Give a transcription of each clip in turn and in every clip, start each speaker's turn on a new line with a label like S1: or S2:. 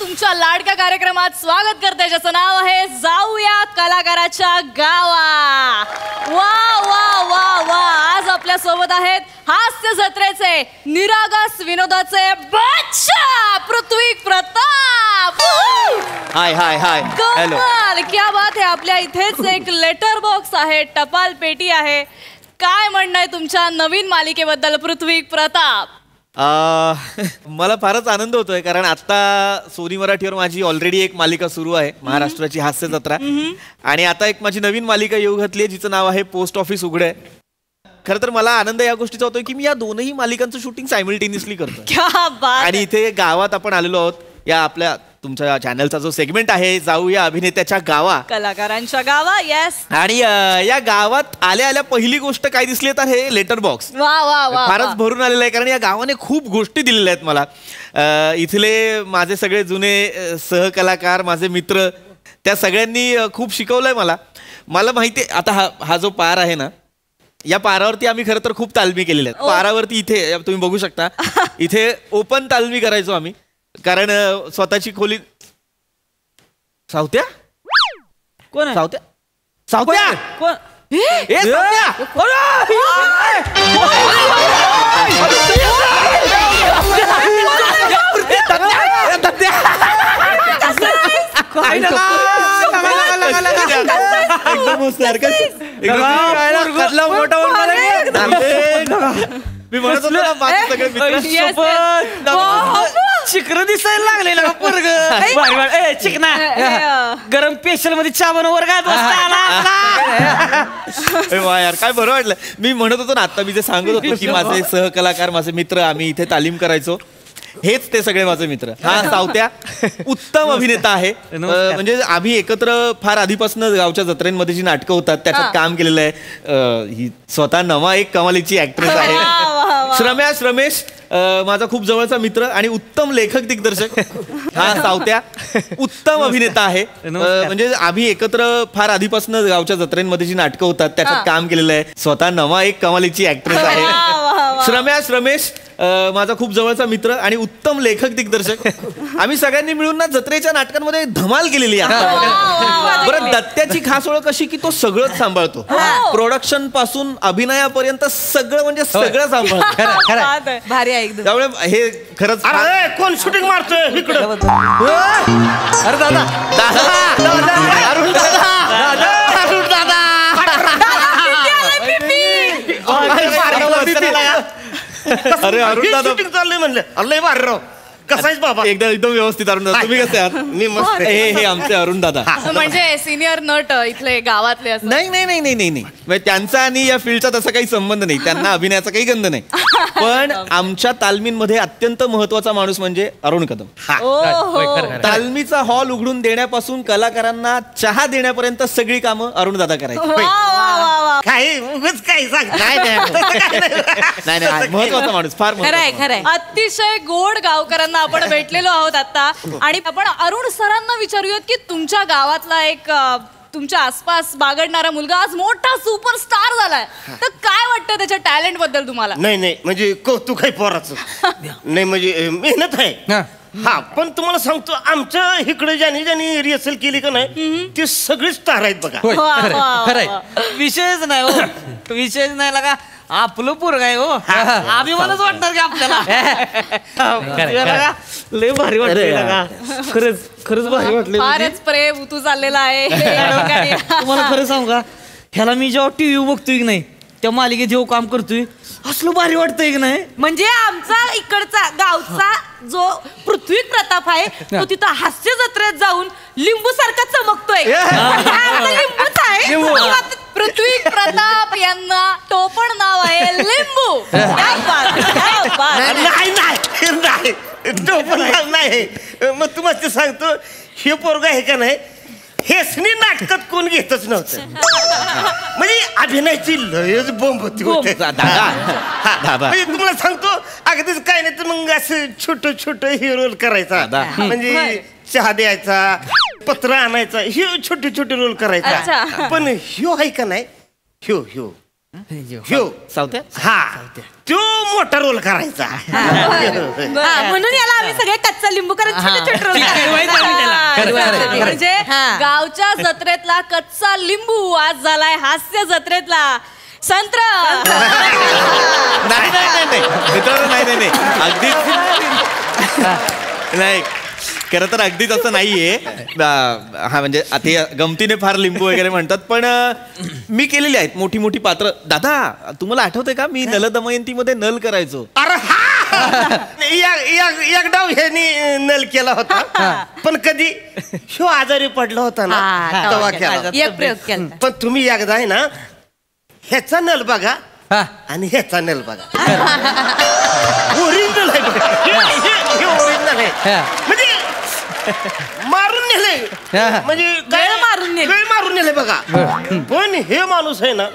S1: तुमच्या लाडक्या कार्यक्रमात स्वागत करते, ज्याचं नाव आहे जाऊया कलाकाराच्या गावा. वा वा वा वा. आज आपल्या सोबत आहेत हास्य जत्रेचे, निरागस विनोदाचे बादशाह पृथ्वी प्रताप.
S2: हाय हाय हाय. हॅलो.
S1: क्या बात आहे. आपल्या इथेच एक लेटर बॉक्स आहे, टपाल पेटी आहे. काय म्हणणं आहे तुमच्या नवीन मालिकेबद्दल पृथ्वी प्रताप?
S2: मला फारच आनंद होतोय, कारण आता सोनी मराठीवर माझी ऑलरेडी एक मालिका सुरू आहे, महाराष्ट्राची हास्य जत्रा. आणि आता एक माझी नवीन मालिका येऊ घातली आहे, जिचं नाव आहे पोस्ट ऑफिस उघडे. खरं तर मला आनंद या गोष्टीचा होतोय की मी या दोनही मालिकांचं शूटिंग सायमल्टेनियसली करतो. आणि इथे गावात आपण आलेलो आहोत. या आपल्या तुमच्या चॅनलचा जो सेगमेंट आहे, जाऊया अभिनेत्याच्या गावा,
S1: कलाकारांच्या गावा. येस.
S2: आणि या गावात आल्या आल्या पहिली गोष्ट काय दिसली तर हे लेटर बॉक्स.
S1: वा वा वा.
S2: फारच भरून आलेलं आहे, कारण या गावाने खूप गोष्टी दिलेल्या आहेत मला. इथले माझे सगळे जुने सहकलाकार, माझे मित्र, त्या सगळ्यांनी खूप शिकवलंय मला. मला माहिती आहे आता हा जो पार आहे ना, या पारावरती आम्ही खरं तर खूप तालमी केलेल्या आहेत. पारावरती इथे तुम्ही बघू शकता, इथे ओपन तालमी करायचो आम्ही, कारण स्वतःची खोली. सावत्या
S3: कोण?
S2: सावत्या सावत्या
S3: कोण?
S2: मी म्हणत होतो ना, माझे सगळे मित्र
S3: चिकन दिसायला लागले ना पोरग. चिकना गरम पेशल मध्ये चहा बनवर काय
S2: यार, काय बरं वाटलं. मी म्हणत होतो ना आता, मी जे सांगत होतो की माझे सहकलाकार, माझे मित्र, आम्ही इथे तालीम करायचो, हेच ते सगळे माझे मित्र. हा सावत्या उत्तम अभिनेता आहे. म्हणजे आम्ही एकत्र फार आधीपासून गावच्या जत्रेमध्ये जी नाटकं होतात त्याच्यात काम केलेलं आहे. ही स्वतः नवा एक कमालीची ऍक्ट्रेस आहे. रमेश माझा खूप जवळचा मित्र आणि उत्तम लेखक दिग्दर्शक. हा सावत्या उत्तम अभिनेता आहे. म्हणजे आम्ही एकत्र फार आधीपासून गावच्या जत्रेमध्ये जी नाटकं होतात त्याच्यात काम केलेलं आहे. स्वतः नवा एक कमालीची ऍक्ट्रेस आहे. रमेश माझा खूप जवळचा मित्र आणि उत्तम लेखक दिग्दर्शक. आम्ही सगळ्यांनी मिळून ना जत्रेच्या नाटकांमध्ये धमाल केलेली आहे. बरं, दत्त्याची खास ओळख अशी की तो सगळंच सांभाळतो, प्रोडक्शन पासून अभिनयापर्यंत सगळं, म्हणजे सगळं सांभाळतो.
S1: भारी आहे एकदम.
S2: त्यामुळे हे खरंच.
S3: कोण शूटिंग मारतोय इकडं?
S2: अरे दादा अरुण दादा अरुण दादा अरे अरुण दादा
S3: शूटिंग चाललंय म्हणलं. अल्लाह भारी राव. कसायच बाबा?
S2: एकदम व्यवस्थित अरुण दादा. तुम्ही कसे आहात?
S3: मी मस्त.
S2: हे आमचे अरुण दादा.
S1: म्हणजे सिनियर नट इथले गावातले असं?
S2: नाही नाही नाही नाही नाही, म्हणजे त्यांचा आणि या फील्डचा तसा काही संबंध नाही. त्यांना अभिनयाचा काही गंध नाही. पण आमच्या तालमींमध्ये अत्यंत महत्वाचा माणूस म्हणजे अरुण कदम. तालमीचा हॉल उघडून देण्यापासून कलाकारांना चहा देण्यापर्यंत सगळी कामं अरुण दादा करायची.
S3: काही उगाच काही सांग.
S2: नाही, महत्वाचा माणूस, फार महत्वाचा.
S1: अतिशय गोड गावकऱ्यांना आपण भेटलेलो आहोत आता. आणि आपण अरुण सरांना विचारूयात की तुमच्या गावातला एक तुमच्या आसपास बागडणारा मुलगा आज मोठा सुपरस्टार झालाय, तर काय वाटतं त्याच्या टॅलेंट बद्दल तुम्हाला?
S3: नाही म्हणजे कौतुक आहे पोराचं. नाही म्हणजे मेहनत आहे. हा, पण तुम्हाला सांगतो, आमच्या इकडे ज्यांनी रिहर्सल केली का नाही, ते सगळे स्टार आहेत बघा.
S4: विषयच नाही हो, विषयच नाही लागा. आपलं पोरग आहे हो, अभिमानच वाटणार की आपल्याला.
S3: लय भारी वाटलं. खरंच भारी वाटलं.
S1: फारच प्रेम उतू चाललेला आहे.
S4: तुम्हाला खरं सांगू का, ह्याला मी जेव्हा टीव्ही बघतोय की नाही, त्या मालिकेत जेव्हा काम करतोय, असलं भारी वाटतंय की नाही.
S1: म्हणजे आमचा इकडचा गावचा जो पृथ्वी प्रताप आहे, तो तिथं हास्य जत्रेत जाऊन लिंबू सारखा चमकतोय. लिंबूच आहे. पृथ्वी प्रताप यांना टोपण नाव आहे लिंबू.
S3: नाही टोपण नाव नाही. मग तुम्हाला सांगतो, हे पोरग आहे का नाही, हेसनी नाटकात कोण घेतच नव्हतं. म्हणजे अभिनयाची लयच बोंब होती. म्हणजे तुम्हाला सांगतो, अगदीच काय नाही तर मग असं छोट रोल करायचा. म्हणजे चहा द्यायचा, पत्र आणायचा, हे छोटे रोल करायचा. पण ह्यो आहे का नाही, ह्यो ह्यो
S2: सावत्या
S3: हा तो मोठा रोल करायचा.
S1: म्हणून याला आम्ही सगळे कच्चा लिंबू करत म्हणजे गावच्या जत्रेतला कच्चा लिंबू आज झालाय हास्य जत्रेतला संत्र.
S2: नाही मित्रांनो, नाही अगदीच नाही. खरं तर अगदीच असं नाहीये. हा म्हणजे आता गमतीने फार लिंबू वगैरे म्हणतात, पण मी केलेली आहेत मोठी मोठी पात्र. दादा तुम्हाला आठवतंय का मी नल दमयंती मध्ये नल करायचो?
S3: अरे हा एक डाव ह्यानी नल केला होता, पण कधी ह्यो आजारी पडला होता ना तेव्हा केला.
S1: एक प्रयोग केला.
S3: पण तुम्ही एकदा आहे ना ह्याचा नल बघा आणि ह्याचा नल बघा. ओरिजिनल आहे बघा. हे ओरिजिनल आहे. म्हणजे मारून नेले, म्हणजे
S1: गळ मारून नेले.
S3: गळ मारून नेले बघा. पण हे माणूस आहे ना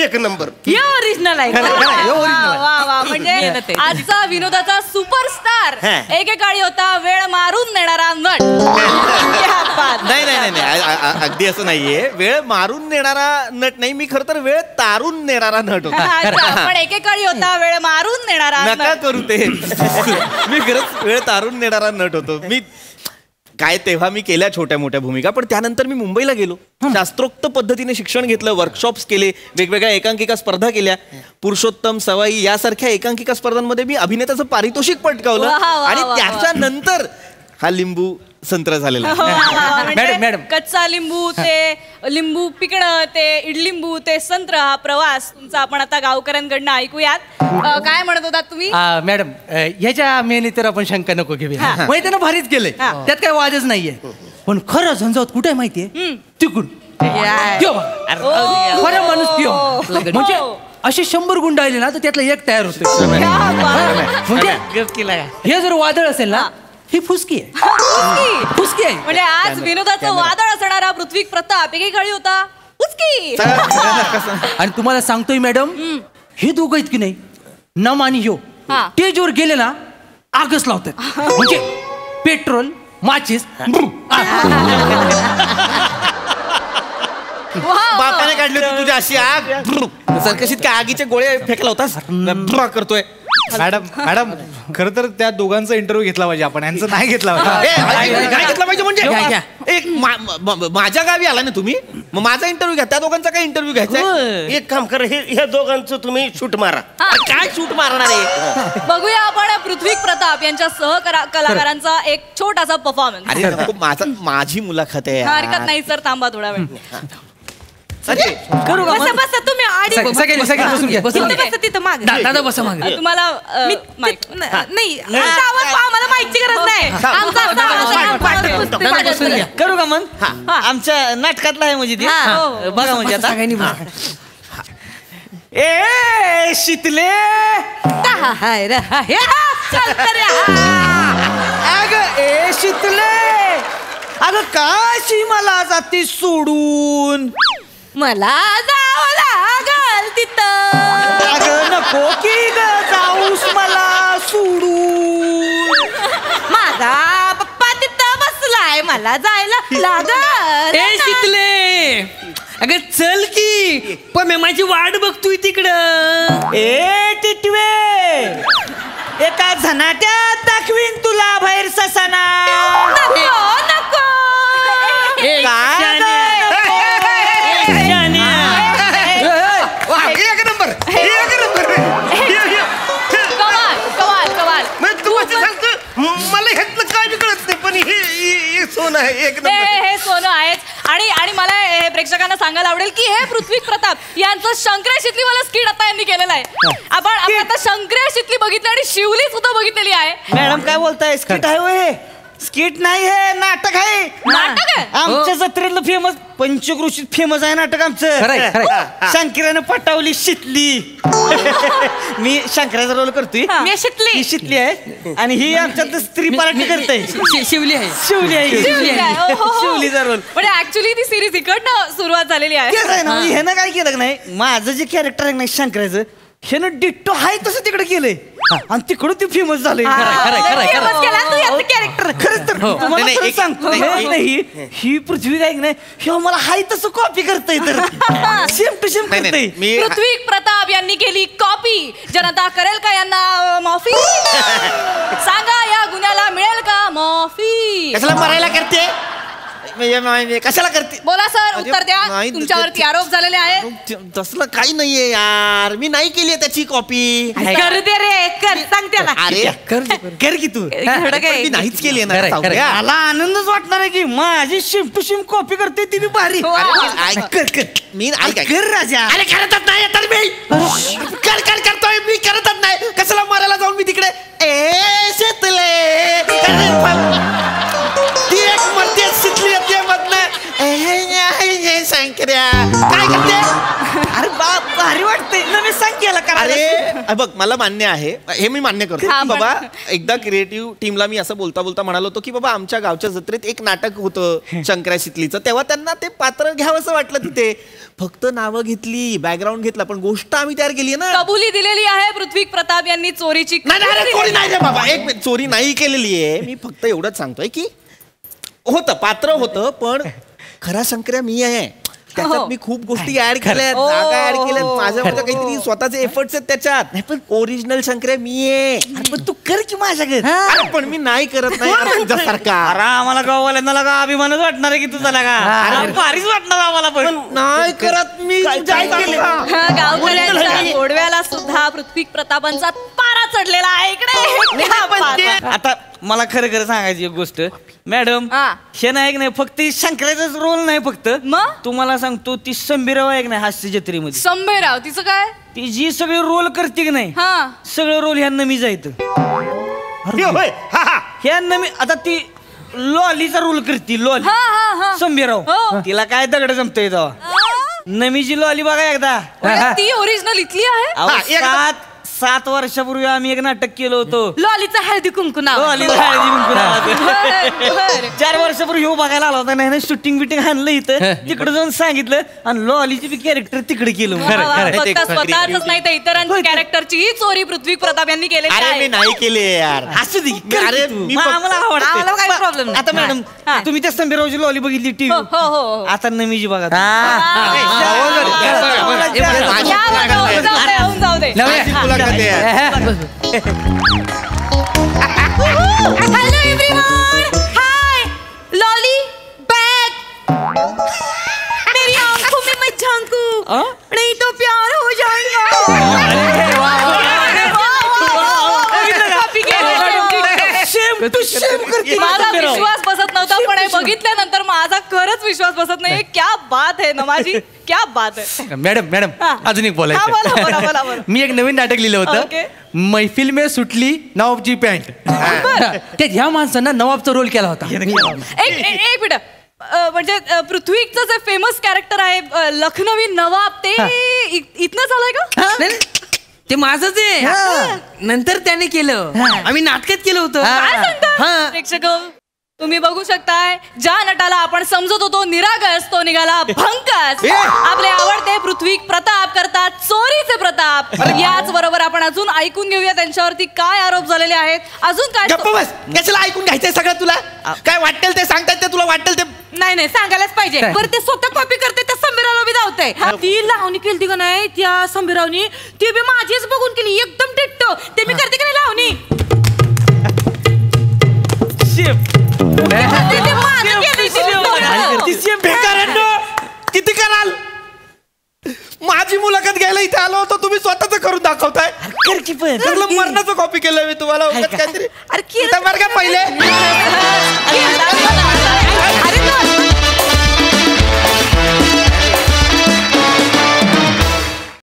S3: एक नंबर.
S1: हे ओरिजिनल आहे. वा वा. म्हणजे आजचा विनोदाचा सुपरस्टार एकेकाळी होता वेळ मारून नेणारा नट.
S2: नाही अगदी असं नाहीये. वेळ मारून नेणारा नट नाही, मी खरं तर वेळ तारून नेणारा नट होता.
S1: पण एकेकाळी होता वेळ मारून नेणारा
S2: नका करू ते. मी खरंच वेळ तारून नेणारा नट होतो. मी काय तेव्हा मी केल्या छोट्या मोठ्या भूमिका, पण त्यानंतर मी मुंबईला गेलो, शास्त्रोक्त पद्धतीने शिक्षण घेतलं, वर्कशॉप्स केले, वेगवेगळ्या एकांकिका स्पर्धा केल्या, पुरुषोत्तम सवाई यासारख्या एकांकिका स्पर्धांमध्ये मी अभिनेत्याचं पारितोषिक पटकावलं. आणि त्याच्यानंतर हा लिंबू संत्र झालेला.
S4: मॅडम.
S1: कच्चा लिंबू ते लिंबू पिकणं ते इडलिंबू ते संत्र हा प्रवास तुमचा आपण आता गावकऱ्यांकडनं ऐकूयात. काय म्हणत होतात तुम्ही?
S5: मॅडम ह्याच्या मेहनी तर आपण शंका नको घेऊया. म्हणजे त्यानं भारीच केलंय, त्यात काही वादच नाहीये. पण खरं झंझावत कुठे माहितीये? तिकडून खरं माणूस त्यो. म्हणजे असे 100 गुंड आले ना तर त्यातला एक तयार होतो. म्हणजे हे जर वादळ असेल ना ही फुसकी आहे.
S1: म्हणजे आज विनोदाचं वादळ असणारा पृथ्वी प्रताप एकेकाळी होता फुसकी.
S5: आणि तुम्हाला सांगतोय मॅडम, हे दोघं आहेत की नाही, नम आणि ह्यो स्टेजवर गेले ना आगच लावतात. म्हणजे पेट्रोल माचीस
S2: बापाने काढली होती तुझी अशी आग. सरकशीत काय आगीचे गोळे फेकला होतास करतोय.
S6: मॅडम खर तर त्या दोघांचा इंटरव्ह्यू घेतला पाहिजे आपण, यांचा नाही घेतला
S2: काय घेतला पाहिजे म्हणजे? एक माझ्या गावी आला ना तुम्ही, मग माझा इंटरव्ह्यू घ्या, त्या दोघांचा काय इंटरव्ह्यू घ्यायचा?
S3: एक काम करा, ह्या दोघांचं तुम्ही शूट मारा.
S2: काय शूट मारणार आहे?
S1: बघूया आपण पृथ्वी प्रताप यांच्या कलाकारांचा एक छोटासा परफॉर्मन्स.
S2: अरे माझी मुलाखत आहे.
S1: हरकत नाही सर, थांबा थोडा वेळ.
S5: करू का?
S1: बसा तुम्ही आडी
S5: बसून घ्या.
S1: तिथं मागे.
S5: दादा बसा मागे.
S1: तुम्हाला नाही आम्हाला माहिती गरज नाही.
S4: करू का मग? आमच्या नाटकातला आहे म्हणजे ते बघा. म्हणजे आता ए शीतले अगं ए शीतले, अगं काशी मला जाती सोडून,
S1: मला जावं लागल तिथं.
S4: अगं नको की ग जाऊस मला सोडून,
S1: माझा पप्पा तिथं बसलाय, मला जायला लागल.
S5: ए शीतले, अगं चल की, पण माझी वाट बघतोय तिकडं.
S4: ए टिटवे, एका झनाट्यात दाखवीन तुला बाहेर ससाना.
S1: नको
S3: एक नंबर. तुम्हाला सांगतो मला ह्यातलं काय बी कळत नाही, पण हे सोनं आहे एक नंबर.
S1: हे सोनं आहेच. आणि मला हे प्रेक्षकांना सांगायला आवडेल की हे पृथ्वी प्रताप यांचं शंकर्या शितली मला स्किट आता यांनी केलेलं आहे. आपण आता शंकर्या शितली बघितली आणि शिवली सुद्धा बघितलेली आहे.
S4: मॅडम काय बोलताय? स्किट आहे होय? स्किट नाही हे नाटक आहे.
S1: नाटक आहे?
S4: आमच्या जत्रेतलं फेमस, पंचक्रोशीत फेमस आहे नाटक आमचं. शंकरानं पटावली शितली. मी शंकराचा रोल करतोय.
S1: मी शितली.
S4: ही शितली आहे आणि ही आमच्यात स्त्री पार्टी करते.
S5: शिवली आहे.
S4: शिवलीचा रोल.
S1: म्हणजे ऍक्च्युली ती सिरीज इकडनं सुरुवात झालेली आहे.
S4: तेच आहे ना. ह्यानं काय केलं नाही, माझं जे कॅरेक्टर आहे नाही शंकराचं, ह्यानं डिट्टो हाय तसं तिकडे केलंय आणि तिकडं ते फेमस झालंय.
S1: तू याचं कॅरेक्टर
S4: ऍक्टर खरंच तर तुम्हाला
S2: नाही,
S4: खरं
S2: एक-
S4: सांगतो
S2: नाही,
S4: हे नाही ही पृथ्वी काय नाही हे मला हाय तसं कॉपी करतय तर सेम टू सेम
S2: नाही,
S4: करतय
S2: नाही, मी
S1: पृथ्वी प्रताप यांनी केली कॉपी. जनता करेल का यांना माफी? सांगा या गुन्ह्याला मिळेल का माफी?
S3: कशाला मरायला करते कशाला करते
S1: बोला सर,
S2: अरे,
S1: उत्तर द्या.
S2: नाही,
S1: तुमच्यावरती आरोप झालेले आहेत.
S2: तसलं काही नाहीये यार, मी नाही केली त्याची कॉपी.
S1: कर दे रे, कर, सांग त्याला.
S2: अरे
S4: कर की तू
S1: एवढं काय?
S2: मी नाहीच केली ना
S5: खरंय,
S2: सावत्या.
S5: खरंय.
S4: मला आनंदच वाटणार आहे की माझी सेम टू सेम कॉपी करते ती बी भारी
S2: ऐक.
S4: कर कर
S2: मी ऐक ऐक.
S4: कर राजा
S3: अरे करतच नाही तर मी करतोय मी करतच नाही कशाला मारायला जाऊन मी तिकडे शेतले ती एक मरते शिकली येते मधनं शंकर्या काय करते
S4: अरे बाप भारी वाटते नवीन सांग केला
S2: अरे बघ मला मान्य आहे हे मी मान्य करतो
S1: हा,
S2: की
S1: पण-
S2: बाबा एकदा क्रिएटिव्ह टीमला मी असं बोलता बोलता म्हणालो होतो की बाबा आमच्या गावच्या जत्रेत एक नाटक होतं शंकरा शितलीचं तेव्हा त्यांना ते पात्र घ्यावंसं वाटलं तिथे फक्त नावं घेतली बॅकग्राऊंड घेतला पण गोष्ट आम्ही तयार केली ना
S1: कबुली दिलेली आहे पृथ्वी प्रताप यांनी चोरीची.
S2: नाही अरे चोरी नाही रे बाबा एक मिनिट, चोरी नाही केलेली आहे मी फक्त एवढंच सांगतोय की होतं पात्र होतं पण खरा शंकर्या मी आहे त्याच्यात मी खूप गोष्टी ऍड केल्यात जागा ऍड केल्यात माझ्यामध्ये काहीतरी स्वतःचे एफर्ट्स आहेत त्याच्यात नाही पण ओरिजिनल शंकर्या मी आहे
S4: पण तू कर की माझ्या घर
S2: अरे पण मी नाही करत नाही यार तुझ्यासारखा
S4: अरे आम्हाला गाववाल्यांना लगा अभिमानच वाटणार आहे की तुझा लगा अरे भारीच वाटणार आम्हाला पण
S2: नाही करत मी तुझ्यासारखा.
S1: गावकऱ्यांच्या गोडव्याला सुद्धा पृथ्वी प्रतापांचा पारा चढलेला आहे इकडे. क्या बात आहे.
S4: आता मला खरं खरं सांगायची एक गोष्ट मॅडम
S1: हा.
S4: हे नाही की नाही फक्त शंकराचाच रोल नाही फक्त
S1: मग?
S4: तुम्हाला सांगतो ती संबीराव आहे की नाही हास्य जत्रेमध्ये
S1: संभेराव तिचं काय?
S4: ती जी सगळे रोल करते की नाही
S1: हा
S4: सगळं रोल ह्यांना मी जायचं
S3: होय हा हा
S4: ह्यांना मी आता ती लॉलीचा रोल करते लॉली
S1: हा हा हा
S4: संबीराव
S1: हो.
S4: तिला काय दगड जमतोय तेव्हा नमीची लॉली बघा एकदा
S1: म्हणजे ती ओरिजिनल इथली आहे.
S4: अहो, 7 वर्षापूर्वी आम्ही एक नाटक केलं होतं
S1: लॉलीचा हळदी कुंकू नाव.
S4: लॉलीला हळदी कुंकू नावाचं.
S1: बरं, बरं.
S4: 4 वर्षापूर्वी ह्यो बघायला आला होता नाही शूटिंग बिटिंग आणलं इथं तिकडे जाऊन सांगितलं आणि लॉलीची बी कॅरेक्टर तिकडे केलं
S1: वा, वा,
S2: खरं.
S1: फक्त
S2: ते
S1: स्वतःच नाही तर इतरांच्या कॅरेक्टरची ही चोरी पृथ्वी प्रताप यांनी केलेली
S2: अरे मी
S1: आहे.
S2: नाही केले यार
S4: असू दे
S2: अरे,
S4: अरे
S2: मी
S4: आम्हाला
S1: आम्हाला काही
S4: आवडतं
S1: problem नाही.
S4: आता मॅडम
S1: हा.
S4: तुम्ही त्या संबीरावची लॉली बघितली
S1: हो
S4: टीव्ही
S1: हो हो
S4: आता नमीची बघा
S1: या बघा, होऊन जाऊ दे, होऊन जाऊ दे.
S2: माझी मुलाखत आहे यार.
S1: हेलो एवरीवन, हाय लॉली बैक. मेरी आंखों में मत झांको, नहीं तो प्यार हो जाएगा. माझा विश्वास बसत नव्हता पण हे बघितल्यानंतर माझा खरंच विश्वास बसत नाही. क्या बात है नमाजी, क्या बात है.
S5: मॅडम मॅडम
S1: हा.
S5: अजून एक
S1: हा, बोला, बोला, बोला,
S5: बोलायचं
S1: बोला.
S5: मी एक नवीन नाटक लिहिलं
S1: ओके.
S5: होतं मैफिल में सुटली नवाबची पॅन्ट त्यात ह्या माणसानं नवाबचा रोल केला होता
S1: एक मिनिट म्हणजे पृथ्वीचं जे फेमस कॅरेक्टर आहे लखनवी नवाब ते इथनं झालंय का?
S7: ते माझंच आहे नंतर त्याने केलं आम्ही नाटकात केलं होतं
S1: काय सांगता प्रेक्षक तुम्ही बघू शकताय ज्या नटाला आपण समजत होतो निरागस तो निघाला भंकस. आपले आवडते पृथ्वी प्रताप करतात चोरीचे प्रताप. याच बरोबर आपण अजून ऐकून घेऊया त्यांच्यावरती काय आरोप झालेले आहेत. अजून काय
S2: गप्प बस कशाला ऐकून घ्यायचंय सगळं तुला काय वाटेल ते सांगतायत ते तुला वाटेल ते
S1: नाही नाही सांगायलाच पाहिजे. बरं ते स्वतः कॉपी करते त्या संबिरावला बी धावतंय. ती लावणी केली का नाही त्या संबिरावनी ती बी माझीच बघून केली एकदम टिट्टो. ते मी करते का नाही लावणी
S2: किती कराल माझी मुलाखत घ्यायला इथे आलो होतो तुम्ही स्वतःच करून दाखवताय
S4: कर की पण
S2: मरणाचं कॉपी केलंय मी तुम्हाला उगाच काहीतरी
S1: अरे
S2: इथं बरं का पहिले